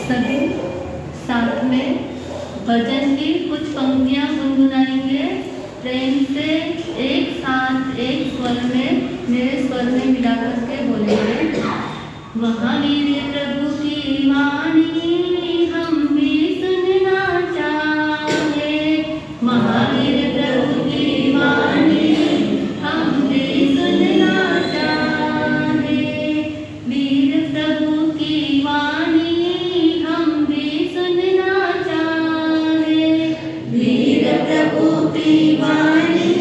सभी साथ में भजन की कुछ पंक्तियां गुनगुनाएंगे। प्रेम से एक साथ एक स्वर में मेरे स्वर में मिला करके बोलेंगे। महावीर प्रभु की वाणी हम भी सुनना चाहे, महावीर प्रभु की वाणी हम भी सुनना चाहे, वीर प्रभु की वाणी हम भी सुनना चाहे, वीर प्रभु की वाणी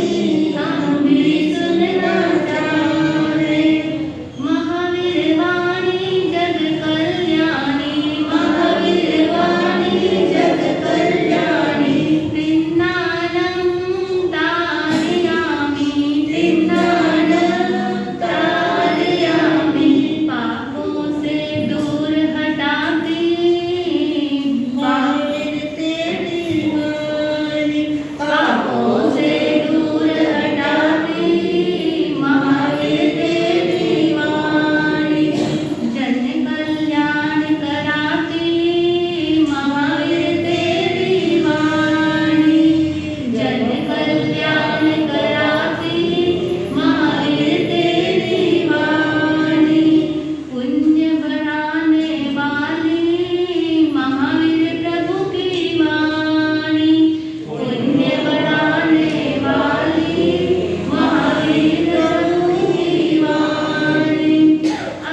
हम भी सुनना चाहे। महावीर वाणी जग कल्याणी, महावीर वाणी जग कल्याणी, त्रिनानं तारयामि, त्रिनानं तारयामि, पापों से दूर हटाती महावीर तेरी वाणी, पापों से दूर हटाती महावीर तेरी वाणी, जन कल्याण कराती महावीर तेरी वाणी, जन कल्याण कराती महावीर तेरी वाणी, पुण्य बढ़ाने वाली महावीर प्रभु की वाणी, पुण्य बढ़ाने वाली महावीर प्रभु की वाणी,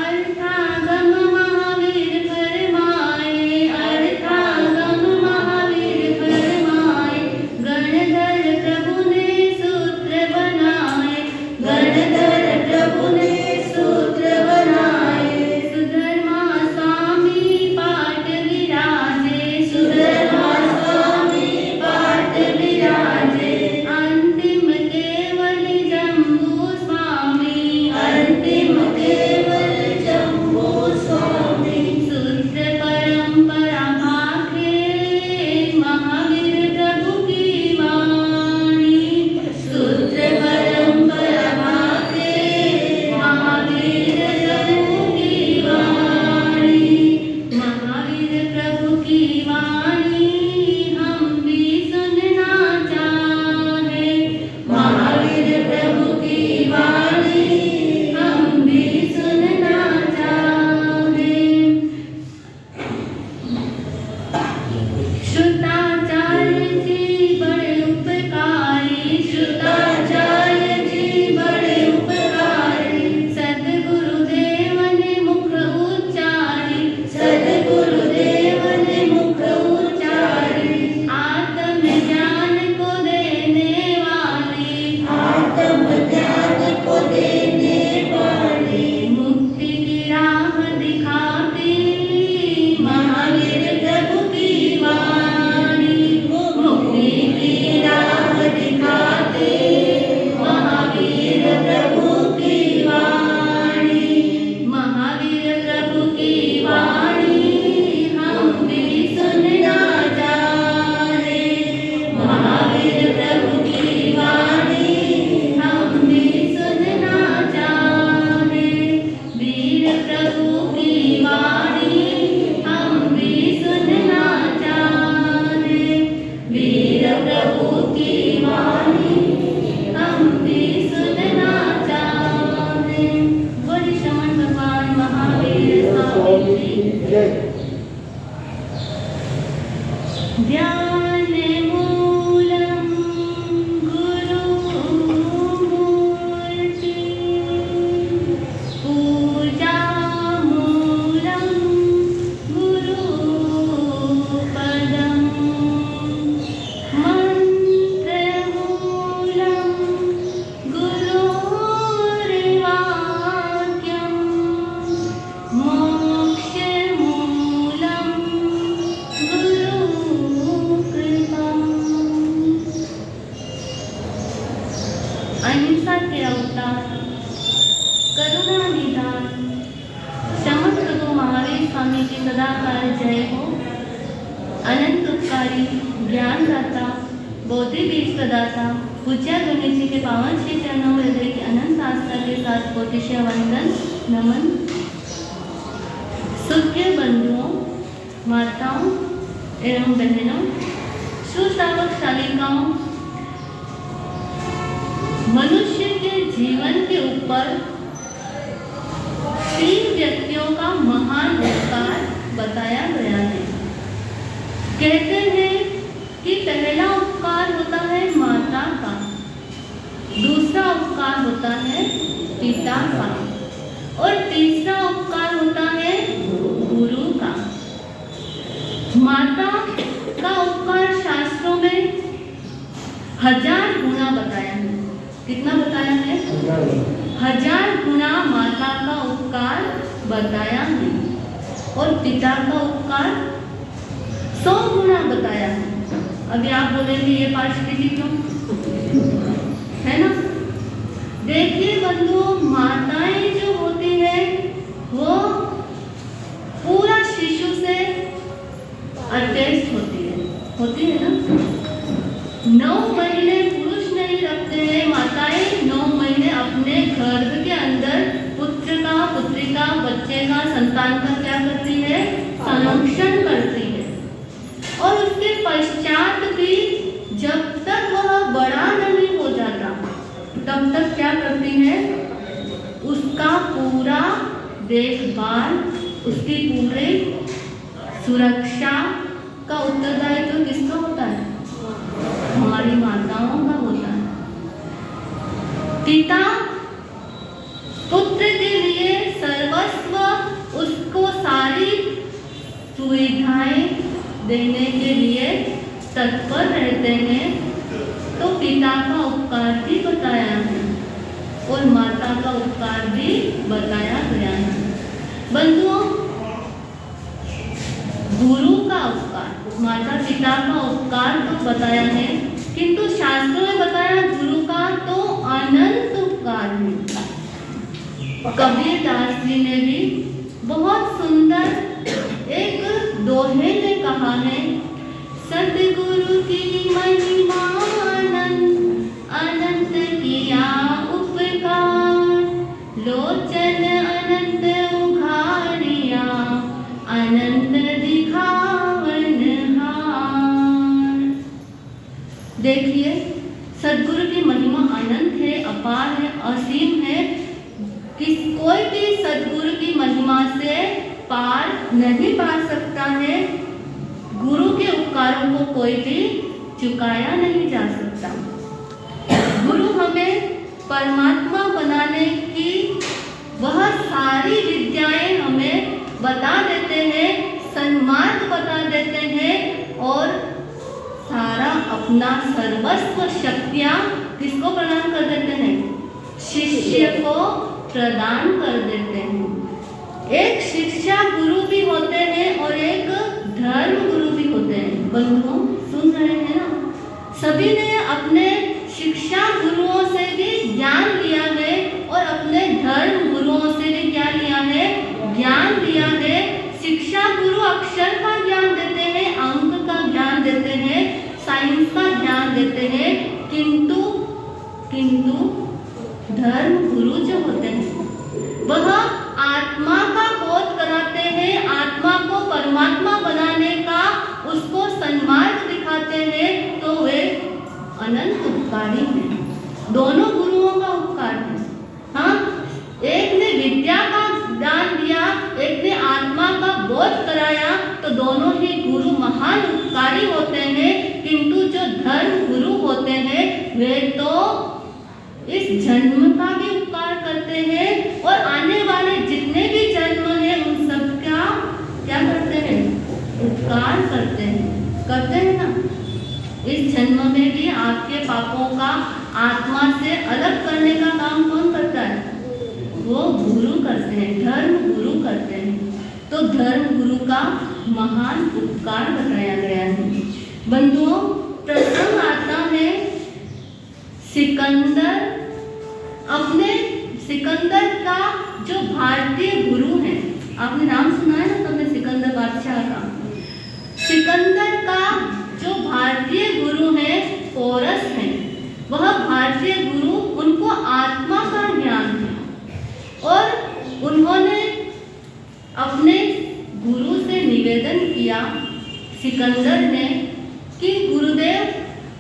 अर्थागम महावीर फरमाए, अर्थागम महावीर फरमाए, गणधर प्रभु ने सूत्र बनाए, गणधर प्रभु ने सूत्र बनाए, सुधर्मा स्वामी पाठ विराजे, सुधर्मा स्वामी पाठ विराजे, अंतिम केवल जम्बू स्वामी, अंतिम केवल जम्बू स्वामी, सूत्र परंपरा भाग्य महावीर प्रभु की वाणी, सूत्र परंपरा भाग्य महावीर प्रभु की वाणी, महावीर प्रभु की वाणी हम भी सुनना चाहे, महावीर प्रभु की वाणी हम भी सुनना चाहे। श्रुताचार्य जी बड़े उपकारी, श्रुताचार्य जी बड़े उपकारी, सद्गुरुदेव ने मुख उच्चारी, सद्गुरुदेव ने मुख उच्चारी, आत्म ज्ञान को देने वाली, आत्म ज्ञान को देने वाली, मुक्ति की राह दिखाती महावीर प्रभु की वाणी, मुक्ति की राह दिखाती महावीर प्रभु की वाणी, महावीर प्रभु की वाणी हम भी सुनना चाहे, महावीर प्रभु की वाणी हम भी सुनना चाहे, वीर प्रभु की वाणी हम भी सुनना चाहे, वीर प्रभु की वाणी हम भी सुनना चाहे। बोलिए श्रमण भगवान महावीर स्वामी जी। ध्यान मूलम गुरु मूर्ति, पूजा मूलम गुरु पदम, मंत्र मूलम गुरुर्वाक्यम, मोक्ष मूलम गुरुकृपा। अहिंसा के अवतार, करुणा निधान, शमन प्रभु महावीर स्वामी की सदाकाल जय हो। अनंत उपकारी, ज्ञानदाता, बोधि बीज प्रदाता, पूज्य गणेश जी के पावन श्री चरणों में हृदय की अनंत आस्था के साथ कोटिशय वंदन नमन। सूर्य बंधुओं, माताओं एवं बहनों, सुश्रावक शालिकाओं, मनुष्य के जीवन के ऊपर 3 व्यक्तियों का महान उपकार बताया गया है। कहते हैं कि पहला उपकार होता है माता का, दूसरा उपकार होता है पिता का और तीसरा उपकार होता है गुरु का। माता का उपकार शास्त्रों में 1000 गुना बताया है। कितना बताया है? 1000 गुना माता का उपकार बताया है और पिता का उपकार 100 गुना बताया है। अभी आप बोलेंगे ये पार्षदी क्यों है ना? देखिए बंधुओं, माताएं जो होती है वो पूरा शिशु से अटैच होती है ना। 9 महीने पुरुष नहीं रखते हैं माताएं, 9 महीने अपने गर्भ के अंदर पुत्र का, पुत्रिका, बच्चे का, संतान का क्या करती है? संरक्षण करती है। और उसके पश्चात भी जब तक वह बड़ा नहीं हो जाता तब तक क्या करती है? उसका पूरा देखभाल, उसकी पूरी सुरक्षा का उत्तरदायित्व किसका होता है? हमारी माताओं का होता है। पिता पुत्र के लिए सर्वस्व, उसको सारी सुविधाएं देने के लिए तत्पर रहते हैं। तो पिता का उपकार भी बताया है और माता का उपकार भी बताया गया है। बंधुओं, गुरु का उपकार, माता पिता का उपकार तो बताया है, किंतु शास्त्रों में बताया गुरु का तो अनंत उपकार है। कबीरदास जी ने भी बहुत सुंदर एक दोहे में कहा है, सतगुरु की महिमा अनंत किया उपकार, लोचन अनंत उघारिया, अनंत दिखावन हार। देखिए, सदगुरु की महिमा अनंत है, अपार है, असीम है। कोई भी सदगुरु की महिमा से पार नहीं पा सकता है। गुरु के उपकारों को कोई भी चुकाया नहीं जा सकता। गुरु हमें परमात्मा बनाने की वह सारी विद्याएं हमें बता देते हैं, सन्मार्ग बता देते हैं और सारा अपना सर्वस्व शक्तियां किसको प्रदान कर देते हैं? शिष्य को प्रदान कर देते हैं। एक शिक्षा गुरु भी होते हैं और एक धर्म गुरु भी होते हैं। बंधुओं, सुन रहे हैं ना? सभी ने अपने शिक्षा गुरुओं से भी ज्ञान लिया है और अपने धर्म गुरुओं से भी क्या लिया है? ज्ञान लिया है। शिक्षा गुरु अक्षर का ज्ञान देते हैं, अंक का ज्ञान देते हैं, साइंस का ज्ञान देते हैं, किंतु धर्म गुरु जो होते हैं वह आत्मा का बोध कराते हैं, आत्मा को परमात्मा बनाने का उसको सन्मार्ग दिखाते हैं। तो वे अनंत उपकारी हैं। दोनों गुरुओं का उपकार है। हाँ, एक ने विद्या का दान दिया, एक ने आत्मा का बोध कराया, तो दोनों ही गुरु महान उपकारी होते हैं। किंतु जो धर्म गुरु होते हैं वे तो इस जन्म का भी उपकार करते हैं और आने वाले जितने भी जन्म हैं उन सब का क्या करते हैं? उपकार करते हैं ना। इस जन्म में भी आपके पापों का आत्मा से अलग करने का काम कौन करता है? वो गुरु करते हैं, धर्म गुरु करते हैं। तो धर्म गुरु का महान उपकार बताया गया है। बंधुओं, प्रसंग आता है सिकंदर का जो भारतीय गुरु है, आपने नाम सुना है ना तुमने सिकंदर बादशाह का। सिकंदर का जो भारतीय गुरु है पोरस है, वह भारतीय गुरु, उनको आत्मा का ज्ञान है और उन्होंने अपने गुरु से निवेदन किया सिकंदर ने कि गुरुदेव,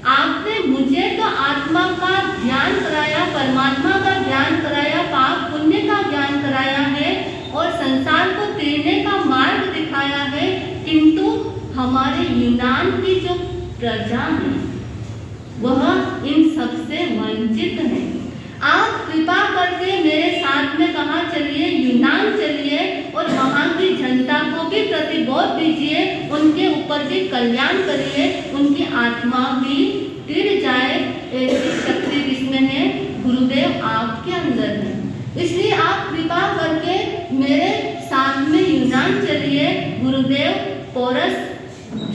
आपने मुझे तो आत्मा का ज्ञान कराया, परमात्मा का ज्ञान कराया, पाप पुण्य का ज्ञान कराया है और संसार को तैरने का मार्ग दिखाया है, किंतु हमारे यूनान की जो प्रजा है वह इन सबसे वंचित है। आप कृपा करके मेरे साथ में कहाँ चलिए, यूनान चलिए और वहाँ की जनता को भी प्रतिबोध दीजिए, उनके ऊपर भी कल्याण करिए, उनकी आत्मा भी तिर जाए। ऐसी शक्ति किसमें है? गुरुदेव आपके अंदर है। इसलिए आप कृपा करके मेरे साथ में यूनान चलिए। गुरुदेव पोरस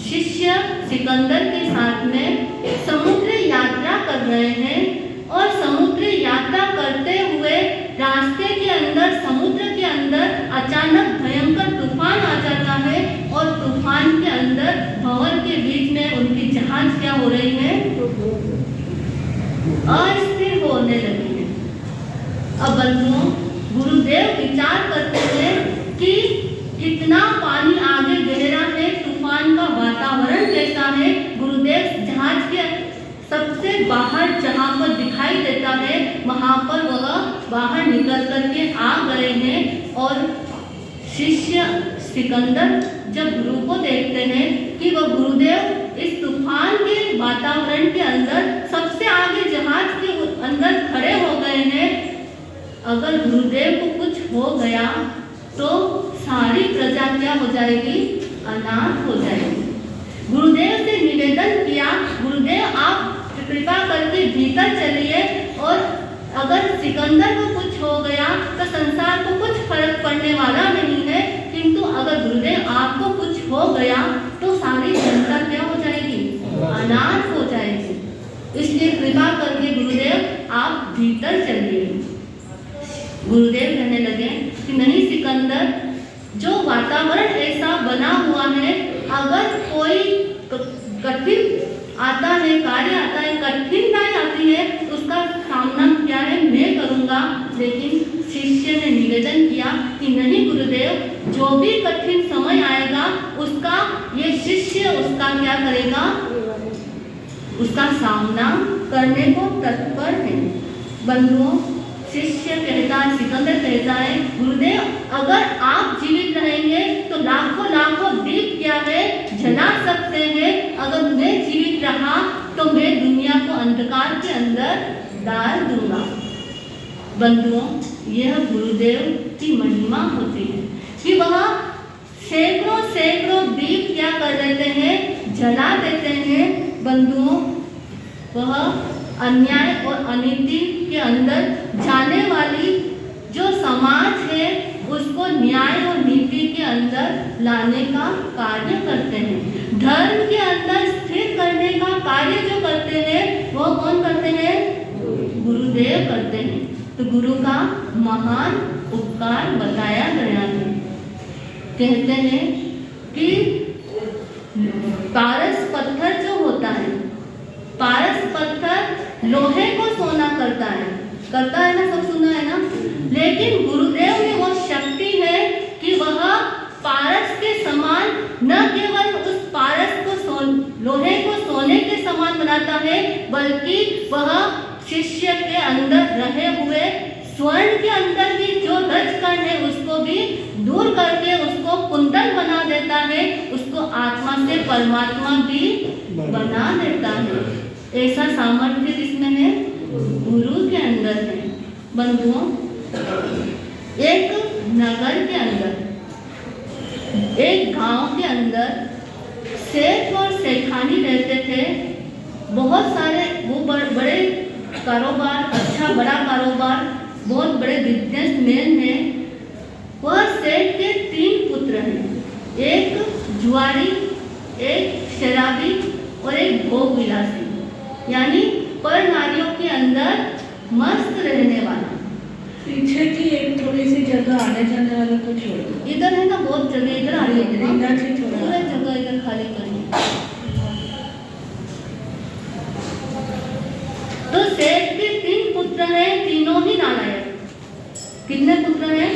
शिष्य सिकंदर के साथ में समुद्र यात्रा कर रहे हैं और समुद्र यात्रा करते हुए रास्ते के अंदर, समुद्र के अंदर अचानक भयंकर तूफान आ जाता है और तूफान के अंदर भंवर के बीच में उनकी जहाज क्या हो रही है? अस्थिर होने लगी है। अब बंधुओं, गुरुदेव विचार करते हैं कि कितना पानी आगे गहरा है, तूफान का वातावरण कैसा है। गुरुदेव जहाज के सबसे बाहर जहाँ पर दिखाई देता है वहाँ पर वह बाहर निकल करके आ गए हैं और शिष्य सिकंदर जब गुरु को देखते हैं कि वह गुरुदेव इस तूफान के वातावरण के अंदर सबसे आगे जहाज के अंदर खड़े हो गए हैं, अगर गुरुदेव को कुछ हो गया तो सारी प्रजा क्या हो जाएगी? अनाथ हो जाएगी। गुरुदेव से निवेदन किया, गुरुदेव आप कृपा करके भीतर चलिए और अगर सिकंदर को कुछ हो गया तो संसार को कुछ फर्क पड़ने वाला नहीं है, किंतु अगर गुरुदेव आपको कुछ हो गया तो सारी जनता क्या हो जाएगी? अनाथ हो जाएगी। इसलिए कृपा करके गुरुदेव आप भीतर चलिए। गुरुदेव कहने लगे कि नहीं सिकंदर, जो वातावरण ऐसा बना हुआ है, अगर कोई कठिन आता है, कार्य आता है, कठिनाई आती है तो उसका सामना क्या है? मैं करूँगा। लेकिन शिष्य ने निवेदन किया कि नहीं गुरुदेव, जो भी कठिन समय आएगा उसका ये शिष्य उसका क्या करेगा? उसका सामना करने को तत्पर है। बंधुओं, शिष्य कहता है, सिकंदर कहता है, गुरुदेव अगर आप जीवित रहेंगे तो लाखों लाखों दीप क्या है? जला सकते हैं। अगर मैं जीवित रहा तो मैं दुनिया को अंधकार के अंदर डाल दूंगा। बंधुओं, यह गुरुदेव की महिमा होती है कि वह सैकड़ों सैकड़ों दीप क्या कर देते हैं? जला देते हैं। बंधुओं, वह अन्याय और अनीति के अंदर जाने वाली जो समाज है उसको न्याय और नीति के अंदर लाने का कार्य करते हैं। धर्म के अंदर स्थिर करने का कार्य जो करते हैं वो कौन करते हैं? गुरुदेव करते हैं। तो गुरु का महान उपकार बताया गया है। कहते हैं कि पारस पत्थर जो होता है, पारस पत्थर लोहे को सोना करता है ना, सब सुना है ना। लेकिन गुरुदेव में वो शक्ति है कि वह पारस के समान न केवल उस पारस को लोहे को सोने के समान बनाता है, बल्कि वह शिष्य के अंदर रहे हुए स्वर्ण के अंदर भी जो रजकण है उसको भी दूर करके उसको कुंडल बना देता है, उसको आत्मा से परमात्मा भी बना देता है। ऐसा सामर्थ्य किसमें है? गुरु के अंदर है। बंधुओं, एक नगर के अंदर, एक गांव के अंदर सेठ और सेठानी रहते थे। बहुत सारे वो बड़े कारोबार, अच्छा बड़ा कारोबार, बहुत बड़े बिजनेसमैन हैं। वह सेठ के 3 पुत्र हैं, एक जुआरी, एक शराबी और एक भोग विलासी, यानी पर नारियों के अंदर मस्त रहने वाला। पीछे की एक थोड़ी सी जगह आने जाने वाला को छोड़ दो। इधर है ना, बहुत जगह इधर आ रही है, इधर से छोड़ा, पूरा जगह इधर खाली करिए। तो सेठ के 3 पुत्र हैं, तीनों ही नालायक। कितने पुत्र हैं?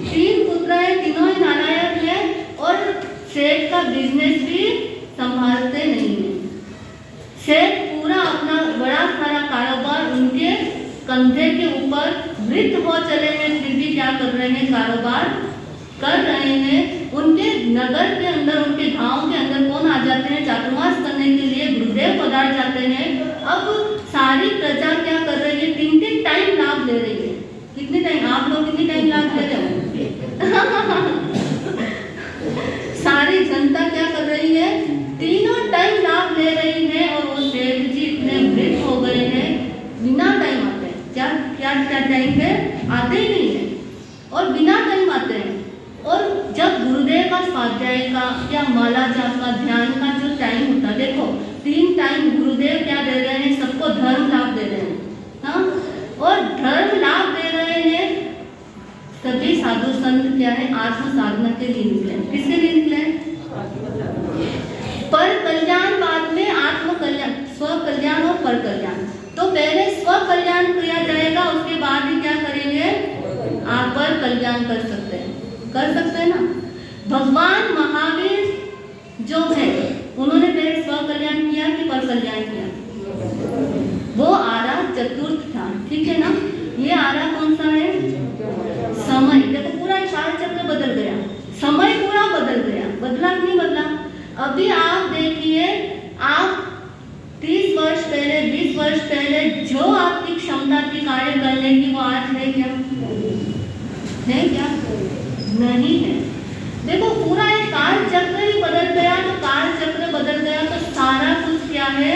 3 पुत्र हैं, तीनों ही नालायक हैं। और सेठ का बिजनेस भी संभालते नहीं है। सेठ पूरा अपना बड़ा सारा कारोबार उनके कंधे के ऊपर वृद्ध हो चले हैं, फिर भी क्या कर रहे हैं, कारोबार कर रहे हैं। उनके नगर के अंदर, उनके गांव के अंदर कौन आ जाते हैं, चातुर्मास करने के लिए गुरुदेव पधार जाते हैं। अब सारी प्रजा क्या कर रही है, 3-3 टाइम लाभ ले रही है। कितने टाइम, आप लोग कितने टाइम लाभ ले रहे हो? सारी जनता क्या कर रही है, 3 टाइम लाभ ले रही है। और वो सेठ जी इतने वृद्ध हो गए हैं, बिना टाइम आते हैं। क्या क्या क्या टाइम पे आते ही नहीं है और बिना टाइम आते हैं। और जब गुरुदेव का स्वाध्याय का या माला जाप का, ध्यान का जो टाइम होता है, देखो 3 टाइम गुरुदेव क्या दे रहे हैं, सबको धर्म लाभ दे रहे हैं। हाँ, और धर्म लाभ दे रहे हैं। सभी साधु संत क्या है, आत्म साधना के लिए निकले। किसके लिए निकले? पर कल्याण, बाद में आत्म कल्याण, स्व कल्याण और पर कल्याण। तो पहले स्व कल्याण किया जाएगा, उसके बाद ही क्या करेंगे, आप पर कल्याण कर सकते हैं, कर सकते हैं ना। भगवान महावीर जो है, उन्होंने पहले स्व कल्याण किया कि पर कल्याण किया? वो आरा चतुर्थ था, ठीक है ना। ये आरा कौन सा है, समय। देखो पूरा काल चक्र बदल गया, समय पूरा बदल गया, बदला कि नहीं बदला? अभी आप देखिए, आप 30 वर्ष पहले, 20 वर्ष पहले जो आपकी क्षमता थी कार्य करने की, वो आज है क्या? है क्या? नहीं है। देखो पूरा एक काल चक्र ही बदल गया। तो काल चक्र बदल गया तो सारा कुछ क्या है,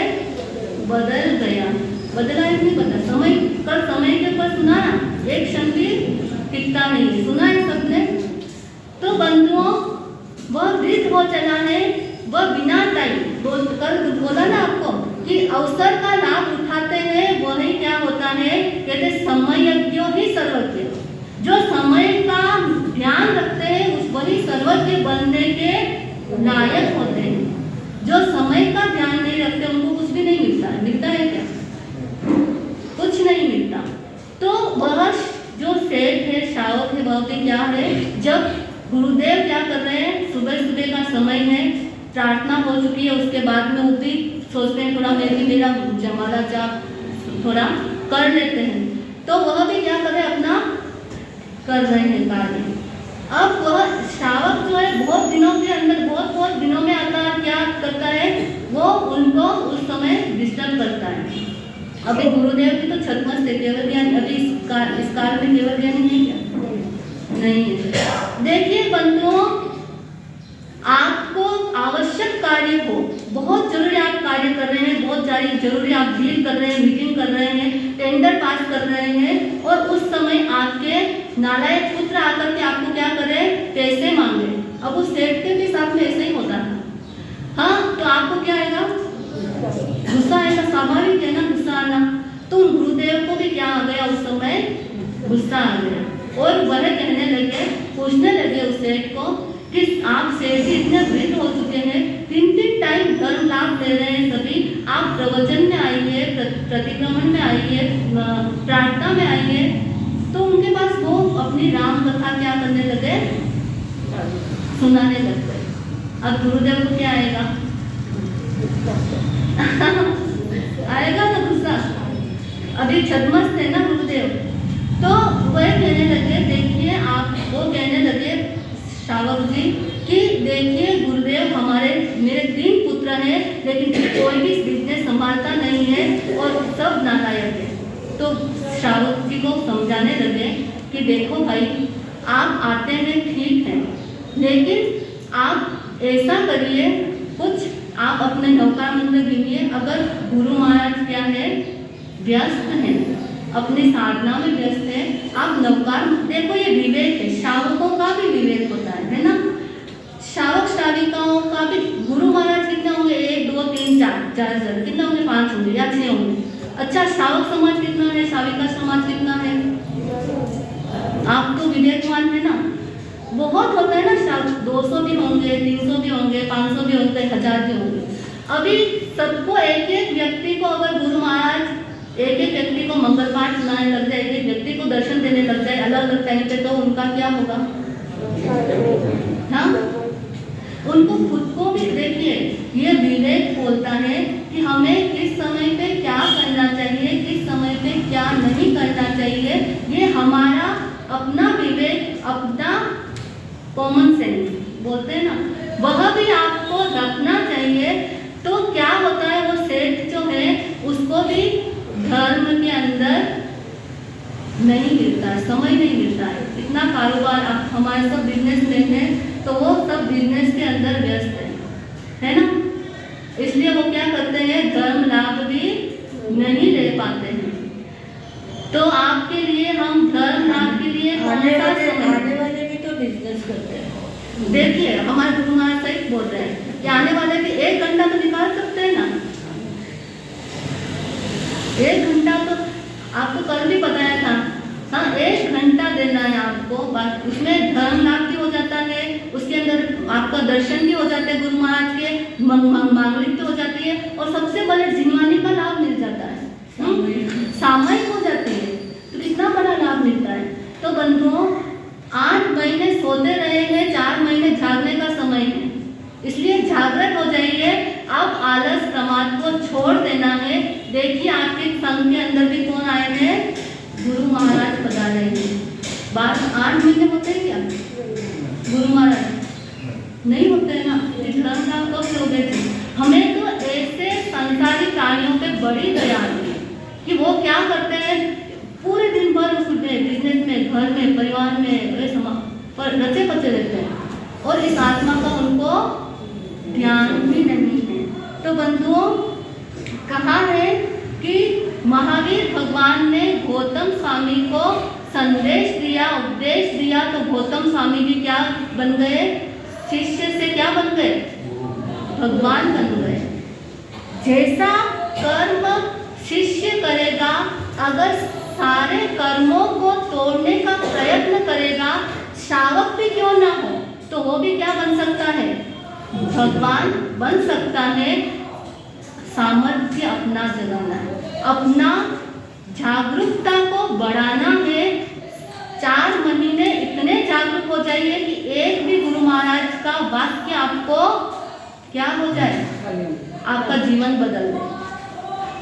बदल गया। बदला है नहीं बदला? समय, कल समय के ऊपर सुना ना, एक क्षण भी टिकता नहीं है, सुना है सबने। तो बंधुओं, वह वृद्ध हो चला है, वह बिना टाइम, कल बोला ना आपको कि अवसर का लाभ उठाते हैं, वही क्या होता है, कहते समयज्ञ ही सर्वज्ञ। जो समय का ध्यान रखते हैं, उस वही सर्वज्ञ बनने के लायक होते हैं। जो समय का ध्यान नहीं रखते, उनको कुछ भी नहीं मिलता है। मिलता है क्या? कुछ नहीं मिलता। तो वह जो सेठ है, शावक है, वह भी क्या है, जब गुरुदेव क्या कर रहे हैं, सुबह सुबह का समय है, प्रार्थना हो चुकी है, उसके बाद में वो भी सोचते हैं थोड़ा मैं भी मेरा जमाला जाप थोड़ा कर लेते हैं। तो वह भी क्या कर रहे हैं, अपना कर रहे हैं कार्य। अब वह श्रावक जो है बहुत दिनों के अंदर, बहुत दिनों में आता है, क्या करता है, वो उनको उस समय डिस्टर्ब करता है। अभी गुरुदेव की तो छतमस्त है, केवल ज्ञान अभी इस काल में केवल ज्ञान नहीं है क्या? नहीं है। देखिए बंधुओं, आपको आवश्यक कार्य हो, बहुत जरूरी आप कार्य कर रहे हैं, बहुत जरूरी आप डील कर रहे हैं, मीटिंग कर रहे हैं, टेंडर पास कर रहे हैं, और उस समय आपके नालायक पुत्र आकर के आपको क्या करे, पैसे मांगे। अब उस सेठ के भी साथ में ऐसे ही होता है। हाँ, तो आपको क्या आएगा, गुस्सा आएगा, स्वाभाविक है ना गुस्सा आना। तो गुरुदेव को भी क्या आ गया उस समय, गुस्सा आ गया। और वह कहने लगे, पूछने लगे उस सेठ को कि आप सेठ जी इतने वृद्ध हो चुके हैं, 3 टाइम धर्म लाभ दे रहे हैं सभी, आप प्रवचन में आइए, प्रतिक्रमण में आइए, प्रार्थना में आइए। तो उनके पास वो अपनी राम कथा क्या करने लगे, सुनाने लग गए। अब गुरुदेव को क्या आएगा आएगा ना गुस्सा, अभी छद्मस्त है ना गुरुदेव। तो वह कहने लगे, देखिए आप, वो कहने लगे श्रावक जी कि देखिए गुरुदेव, मेरे 3 पुत्र हैं, लेकिन कोई भी बिजनेस संभालता नहीं है और सब नालायक है। तो श्रावक जी को समझाने लगे कि देखो भाई, आप आते हैं ठीक है, लेकिन आप ऐसा करिए, कुछ आप अपने नौकार मंत्र गिनिए। अगर गुरु महाराज क्या है, व्यस्त हैं, अपनी साधना में व्यस्त है, आप नौकार, देखो ये विवेक है, श्रावकों का भी विवेक होता है ना। श्रावक श्राविकाओं का भी, गुरु महाराज कितने होंगे, 1 2 3 4 जन, कितने होंगे, 5 होंगे या 6 होंगे। अच्छा, श्रावक समाज कितना है, श्राविका समाज कितना है? आप तो विवेकवान है ना, बहुत होता है ना श्रावक, 200 भी होंगे, 300 भी होंगे, 500 भी होंगे, 1000 भी होंगे। अभी सबको एक व्यक्ति को अगर गुरु महाराज एक व्यक्ति को मंगल पाठ सुनाने लग जाए, एक व्यक्ति को दर्शन देने लग जाए अलग अलग टाइम पे, तो उनका क्या होगा? हाँ, उनको खुद को भी देखिए, ये विवेक बोलता है कि हमें किस समय पे क्या करना चाहिए, किस समय पे क्या नहीं करना चाहिए। ये हमारा अपना विवेक, अपना कॉमन सेंस बोलते हैं ना, वह भी आपको रखना चाहिए। तो क्या होता है, वो सेठ जो है उसको भी धर्म के अंदर नहीं मिलता है, समय नहीं मिलता है। इतना कारोबार, आप हमारे सब बिजनेसमैन हैं तो वो सब बिजनेस के अंदर व्यस्त है ना। इसलिए वो क्या करते हैं, धर्म लाभ भी नहीं ले पाते हैं। तो आपके लिए हम धर्म लाभ के लिए आने वाले भी तो बिजनेस करते हैं। देखिए, हमारे गुरु महाराज सही बोल रहे हैं कि आने वाले भी 1 घंटा तो निकाल सकते हैं ना। 1 घंटा तो आपको कल भी बताया था, हाँ 1 घंटा देना है आपको, बस उसमें धर्म लाभ भी हो जाता है, उसके अंदर आपका दर्शन भी हो जाता है गुरु महाराज के, मांगलिक भी हो जाती है, और सबसे बड़े जिनवानी का लाभ मिल जाता है, सामयिक हो जाती है, तो कितना बड़ा लाभ मिलता है। तो बंधुओं, 8 महीने सोते रहे हैं, 4 महीने जागने का समय है, इसलिए जागृत हो जाइए। अब आलस प्रमाद को छोड़ देना है। देखिए आपके संघ के अंदर भी कौन आए हैं, गुरु महाराज पधारे हैं। 8 महीने होते हैं क्या गुरु महाराज? नहीं होते हैं ना। धर्म लाभ कब से हो गए थे? हमें तो ऐसे संसारी प्राणियों पे बड़ी दया आती है कि वो क्या करते हैं, पूरे दिन भर उस बिजनेस में, घर में, परिवार में पर रचे पचे रहते हैं और इस आत्मा का उनको ध्यान भी नहीं है। तो बंधुओं, कहा है कि महावीर भगवान ने गौतम स्वामी को संदेश दिया, उपदेश दिया, तो गौतम स्वामी भी क्या बन गए, शिष्य से क्या बन गए, भगवान बन गए। जैसा कर्म शिष्य करेगा, अगर सारे कर्मों को तोड़ने का प्रयत्न करेगा, श्रावक भी क्यों ना हो, तो वो भी क्या बन सकता है, भगवान बन सकता है। सामर्थ्य अपना जगाना है, अपना जागरूकता को बढ़ाना है। 4 महीने इतने जागरूक हो जाइए कि एक भी गुरु महाराज का वाक्य आपको क्या हो जाए, आपका जीवन बदल दे।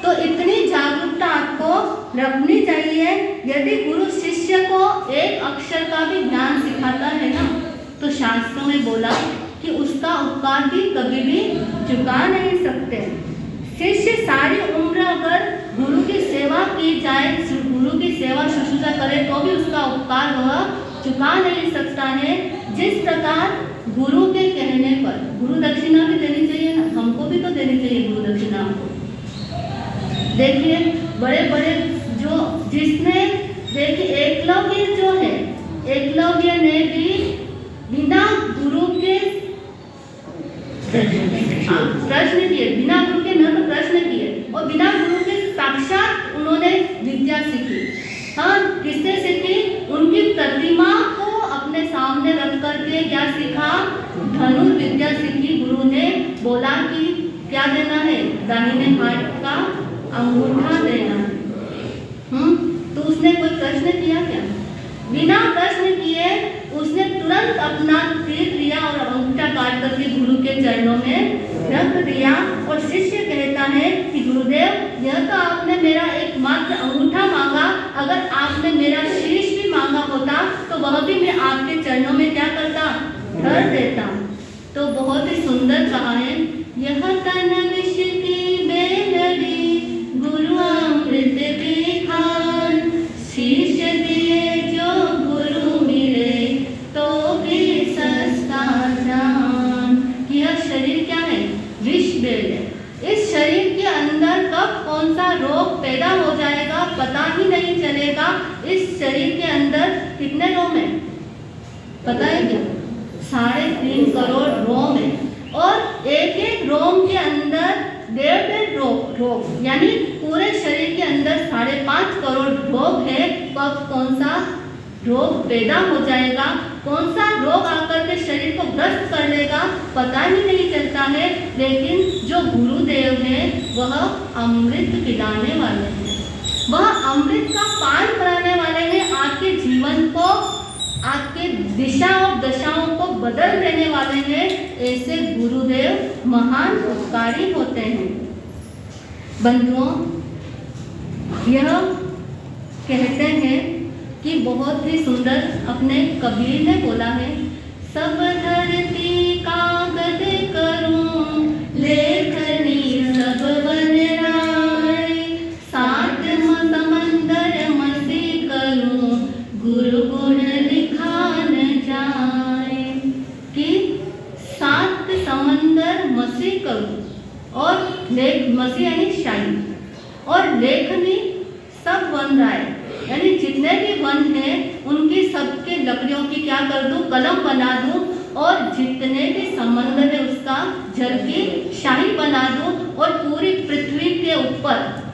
तो इतनी जागरूकता आपको रखनी चाहिए। यदि गुरु शिष्य को एक अक्षर का भी ज्ञान सिखाता है ना, तो शास्त्रों में बोला कि उसका उपकार भी कभी भी चुका नहीं सकते। शिष्य सारी उम्र अगर गुरु की सेवा की जाए, गुरु की सेवा शुश्रूषा करे, तो भी उसका उपकार वह चुका नहीं सकता है। जिस प्रकार गुरु के कहने पर गुरु दक्षिणा भी देनी चाहिए ना, हमको भी तो देनी चाहिए गुरु दक्षिणा हमको। देखिए बड़े बड़े जो, जिसने, देखिए एकलव्य जो है, एकलव्य ने भी बिना गुरु के प्रश्न किए, बिना गुरु के न तो प्रश्न किए और बिना गुरु के साक्षात उन्होंने विद्या सीखी। हाँ, किससे सीखी? उनकी प्रतिमा को अपने सामने रख करके क्या सीखा, धनुर्विद्या सीखी। गुरु ने बोला कि क्या देना है, दाहिने हाथ का अंगूठा देना है। तो उसने कोई प्रश्न किया क्या? बिना प्रश्न किए उसने तुरंत अपना तीर लिया और अंगूठा काट करके गुरु के चरणों में रख दिया। और शिष्य कहता है कि गुरुदेव, यह तो आपने मेरा एकमात्र अंगूठा मांगा, अगर आपने मेरा शीश भी मांगा होता तो वह भी मैं आपके चरणों में क्या करता, धर देता। तो बहुत ही सुंदर कहा है, यह तन विष की बेलड़ी गुरु अमृत खान, शीश दिए जो गुरु मिले तो भी सस्ता जान। यह शरीर क्या है, विष बेल है। इस शरीर के अंदर कब कौन सा रोग पैदा हो जाएगा पता ही नहीं चलेगा। इस शरीर के अंदर कितने रोम है पता है क्या? 3.5 करोड़ रोम है और एक एक रोम के अंदर 1.5 रोग, यानी पूरे शरीर के अंदर 5.5 करोड़ रोग है। कब कौन सा रोग पैदा हो जाएगा, कौन सा रोग आकर के शरीर को ग्रस्त कर लेगा पता ही नहीं चलता है। लेकिन जो गुरुदेव है वह अमृत पिलाने वाले हैं, वह अमृत का पान कराने वाले हैं। आपके जीवन को आपके दिशा और दशाओं को बदल देने वाले हैं, ऐसे गुरुदेव महान उपकारी होते हैं। बंधुओं, यह कहते हैं कि बहुत ही सुंदर अपने कबीर ने बोला है, सब धरती कागज करूं लेखनी सब वन राय, सात समंदर मसी करूं गुरु गुण लिखा न जाए। कि 7 समंदर मसी करूं और लेख, मसी यानी शाही, और लेखनी सब वन राय, यानी जितने भी वन हैं उनकी सबके लकड़ियों की क्या कर दूं, कलम बना दूं, और जितने भी समंदर है उसका जल की शाही बना दूं, और पूरी पृथ्वी के ऊपर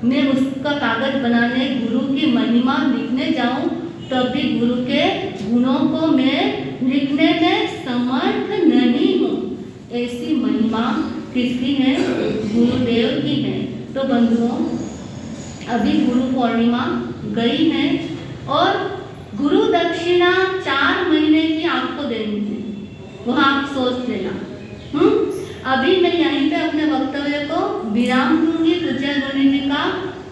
मैं उसका कागज बनाने, गुरु की महिमा लिखने जाऊं, तभी गुरु के गुणों को मैं लिखने में समर्थ नहीं हूँ। ऐसी महिमा किसकी है? गुरुदेव की है। तो बंधुओं, अभी गुरु पूर्णिमा गई है और गुरु दक्षिणा 4 महीने की आपको देनी है, वह आप सोच लेना। अभी मैं यहीं पे अपने वक्तव्य को विराम दूंगी। पूज्य गुरु जी का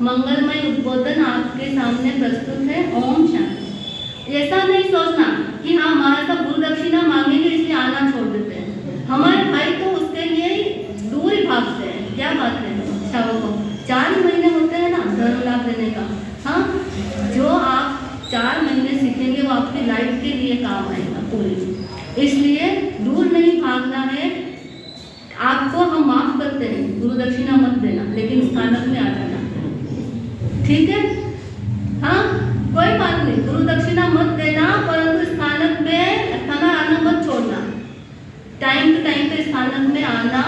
मंगलमय उद्बोधन आपके सामने प्रस्तुत है। ओम शांति। ऐसा नहीं सोचना कि हाँ हमारा सब गुरु दक्षिणा मांगेंगे इसलिए आना छोड़ देते हैं। हमारे भाई तो उसके लिए ही दूर ही भागते हैं। क्या बात है? अच्छा, वो 4 महीने होते हैं ना धर्म लाभ देने का। हाँ, जो आप 4 महीने सीखेंगे वो आपकी लाइफ के लिए काम आएगा पूरी। इसलिए दूर नहीं भागना है। आपको हम माफ करते हैं, गुरु दक्षिणा मत देना, लेकिन स्थानक में आ जाना, ठीक है? हाँ, कोई बात नहीं, गुरु दक्षिणा मत देना, परंतु स्थानक में खाना आना मत छोड़ना। टाइम टू टाइम पे स्थानक में आना,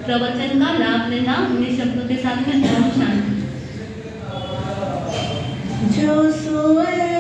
प्रवचन का लाभ लेना। इन्हीं शब्दों के साथ में ओम शांति। जो सोए